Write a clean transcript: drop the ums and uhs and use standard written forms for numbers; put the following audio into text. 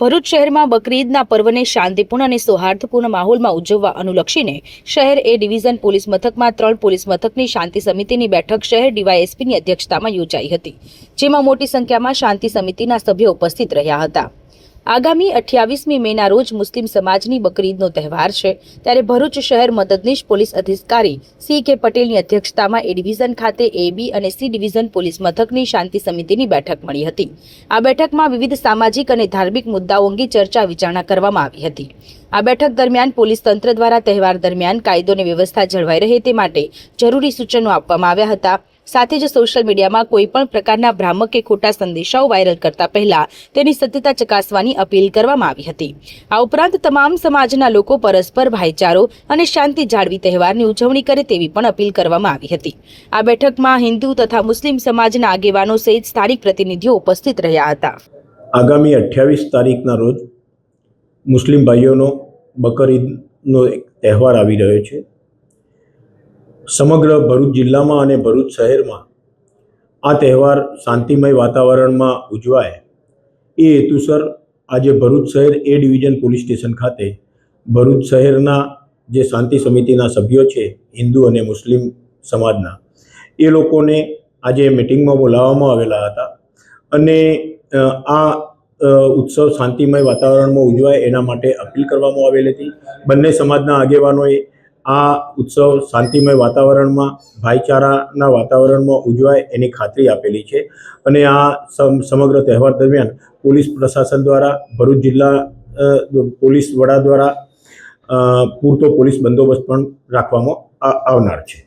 ભરૂચ શહેરમાં બકરીદના પર્વને શાંતિપૂર્ણ અને સૌહાર્દપૂર્ણ માહોલમાં ઉજવવા અનુલક્ષીને શહેર એ ડિવિઝન પોલીસ મથકમાં 3 પોલીસ મથકની શાંતિ સમિતિની બેઠક શહેર ડીવાયએસપીની અધ્યક્ષતામાં યોજાઈ હતી, જેમાં મોટી સંખ્યામાં શાંતિ સમિતિના સભ્યો ઉપસ્થિત રહ્યા હતા। આગામી 28મી મેના રોજ મુસ્લિમ સમાજની બકરીદનો તહેવાર છે, ત્યારે ભરૂચ શહેર મદદનીશ પોલીસ અધિકારી C.K. પટેલની અધ્યક્ષતામાં એ ડિવિઝન ખાતે A, B અને C ડિવિઝન પોલીસ મથકની શાંતિ સમિતિની બેઠક મળી હતી। આ બેઠકમાં વિવિધ સામાજિક અને ધાર્મિક મુદ્દાઓ અંગે ચર્ચા વિચારણા કરવામાં આવી હતી। આ બેઠક દરમિયાન પોલીસ તંત્ર દ્વારા તહેવાર દરમિયાન કાયદો અને વ્યવસ્થા જળવાઈ રહે તે માટે જરૂરી સૂચનો આપવામાં આવ્યા હતા। સાથે જ સોશિયલ મીડિયામાં કોઈ પણ પ્રકારના ભ્રામક કે ખોટા સંદેશાઓ વાયરલ કરતા પહેલા તેની સત્યતા ચકાસવાની અપીલ કરવામાં આવી હતી। આ ઉપરાંત તમામ સમાજના લોકો પરસ્પર ભાઈચારો અને શાંતિ જાળવી તહેવારની ઉજવણી કરે તેવી પણ અપીલ કરવામાં આવી હતી। આ બેઠકમાં હિન્દુ તથા મુસ્લિમ સમાજના આગેવાનો સહિત સ્થાનિક પ્રતિનિધિઓ ઉપસ્થિત રહ્યા હતા। આગામી 28 તારીખના રોજ મુસ્લિમ ભાઈઓનો બકરીદનો એક તહેવાર આવી રહ્યો છે। સમગ્ર ભરૂચ જિલ્લામાં અને ભરૂચ શહેરમાં આ તહેવાર શાંતિમય વાતાવરણમાં ઉજવાય એ હેતુસર આજે ભરૂચ શહેર એ ડિવિઝન પોલીસ સ્ટેશન ખાતે ભરૂચ શહેરના જે શાંતિ સમિતિના સભ્યો છે હિન્દુ અને મુસ્લિમ સમાજના, એ લોકોને આજે મિટિંગમાં બોલાવવામાં આવેલા હતા અને આ ઉત્સવ શાંતિમય વાતાવરણમાં ઉજવાય એના માટે અપીલ કરવામાં આવેલી હતી। બંને સમાજના આગેવાનોએ આ ઉત્સવ શાંતિમય વાતાવરણમાં ભાઈચારાના વાતાવરણમાં ઉજવાય એની ખાતરી આપેલી છે અને આ સમગ્ર તહેવાર દરમિયાન પોલીસ પ્રશાસન દ્વારા ભરૂચ જિલ્લા પોલીસ વડા દ્વારા પૂરતો પોલીસ બંદોબસ્ત પણ રાખવામાં આવનાર છે।